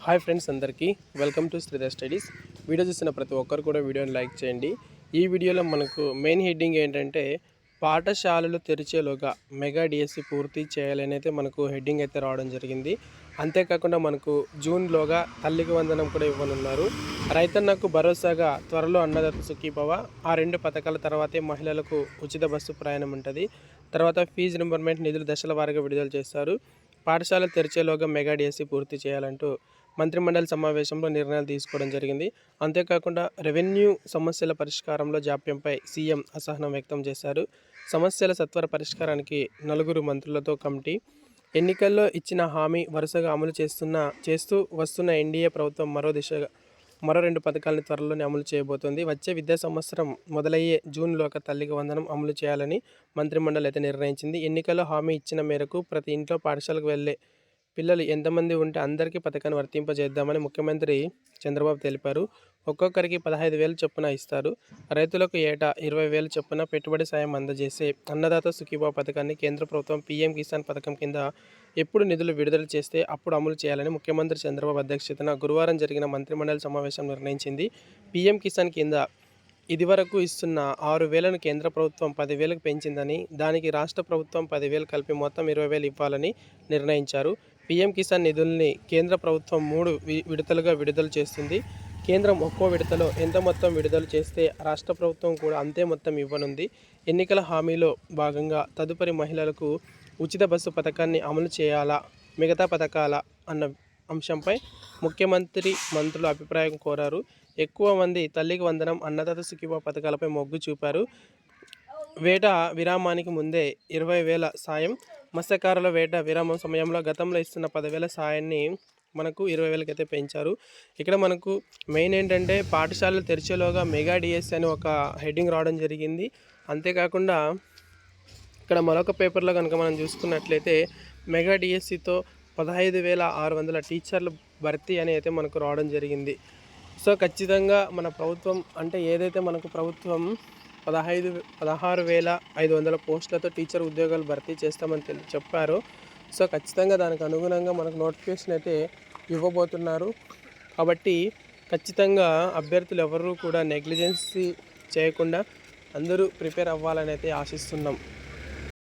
Hi friends, అందరికీ welcome to Sridhar studies. Video చూసిన ప్రతి ఒక్కరు కూడా వీడియోని లైక్ చేయండి. ఈ వీడియోలో మనకు మెయిన్ హెడ్డింగ్ ఏంటంటే పాఠశాలలు తెరిచేలోగా మెగా డిఎస్సి పూర్తి చేయాలని అయితే మనకు హెడ్డింగ్ అయితే రావడం జరిగింది. అంతేకాకుండా మనకు జూన్లోగా తల్లికి వందనం కూడా ఇవ్వనున్నారు. రైతన్నకు భరోసాగా త్వరలో అన్నదాత సుఖీభవ, ఆ రెండు పథకాల తర్వాతే మహిళలకు ఉచిత బస్సు ప్రయాణం ఉంటుంది. తర్వాత ఫీజు రింబర్మెంట్ నిధులు దశల వారీగా విడుదల చేస్తారు. పాఠశాలలు తెరిచేలోగా మెగా డిఎస్సి పూర్తి చేయాలంటూ మంత్రిమండలి సమావేశంలో నిర్ణయాలు తీసుకోవడం జరిగింది. అంతేకాకుండా రెవెన్యూ సమస్యల పరిష్కారంలో జాప్యంపై సీఎం అసహనం వ్యక్తం చేశారు. సమస్యల సత్వర పరిష్కారానికి 4 మంత్రులతో కమిటీ. ఎన్నికల్లో ఇచ్చిన హామీ వరుసగా అమలు చేస్తూ వస్తున్న ఎన్డీఏ ప్రభుత్వం మరో 2 పథకాలను త్వరలోనే అమలు చేయబోతోంది. వచ్చే విద్యా సంవత్సరం మొదలయ్యే జూన్లోగా తల్లికి వందనం అమలు చేయాలని మంత్రిమండలి అయితే నిర్ణయించింది. ఎన్నికల్లో హామీ ఇచ్చిన మేరకు ప్రతి ఇంట్లో పాఠశాలకు వెళ్లే పిల్లలు ఎంతమంది ఉంటే అందరికీ పథకాన్ని వర్తింపజేద్దామని ముఖ్యమంత్రి చంద్రబాబు తెలిపారు. ఒక్కొక్కరికి 15,000 చొప్పున ఇస్తారు. రైతులకు ఏటా 20,000 చొప్పున పెట్టుబడి సాయం అందజేసే అన్నదాత సుఖీభవ పథకాన్ని కేంద్ర ప్రభుత్వం పీఎం కిసాన్ పథకం కింద ఎప్పుడు నిధులు విడుదల చేస్తే అప్పుడు అమలు చేయాలని ముఖ్యమంత్రి చంద్రబాబు అధ్యక్షతన గురువారం జరిగిన మంత్రిమండలి సమావేశం నిర్ణయించింది. పీఎం కిసాన్ కింద ఇదివరకు ఇస్తున్న 6,000ను కేంద్ర ప్రభుత్వం 10,000కు పెంచిందని, దానికి రాష్ట్ర ప్రభుత్వం 10,000 కలిపి మొత్తం 20,000 ఇవ్వాలని నిర్ణయించారు. పీఎం కిసాన్ నిధుల్ని కేంద్ర ప్రభుత్వం 3 విడతలుగా విడుదల చేస్తుంది. కేంద్రం ఒక్కో విడతలో ఎంత మొత్తం విడుదల చేస్తే రాష్ట్ర ప్రభుత్వం కూడా అంతే మొత్తం ఇవ్వనుంది. ఎన్నికల హామీలో భాగంగా తదుపరి మహిళలకు ఉచిత బస్సు పథకాన్ని అమలు చేయాలా, మిగతా పథకాల అన్న అంశంపై మంత్రులు అభిప్రాయం కోరారు. ఎక్కువ మంది తల్లికి వందనం, అన్నదాత సుఖీభవ పథకాలపై మొగ్గు చూపారు. వేట విరామానికి ముందే 20,000 సాయం, మత్స్యకారుల వేట విరామం సమయంలో గతంలో ఇస్తున్న 10,000 సాయాన్ని మనకు 20,000కి అయితే పెంచారు. ఇక్కడ మనకు మెయిన్ ఏంటంటే పాఠశాలలు తెరిచేలోగా మెగా డిఎస్సి అని ఒక హెడ్డింగ్ రావడం జరిగింది. అంతేకాకుండా ఇక్కడ మరొక పేపర్లో కనుక మనం చూసుకున్నట్లయితే మెగా డిఎస్సితో 15,600 టీచర్లు భర్తీ అని అయితే మనకు రావడం జరిగింది. సో ఖచ్చితంగా మన ప్రభుత్వం అంటే ఏదైతే మనకు ప్రభుత్వం 16,500 పోస్టులతో టీచర్ ఉద్యోగాలు భర్తీ చేస్తామని చెప్పారు. సో ఖచ్చితంగా దానికి అనుగుణంగా మనకు నోటిఫికేషన్ అయితే ఇవ్వబోతున్నారు. కాబట్టి ఖచ్చితంగా అభ్యర్థులు ఎవరు కూడా నెగ్లిజెన్సీ చేయకుండా అందరూ ప్రిపేర్ అవ్వాలని అయితే ఆశిస్తున్నాం.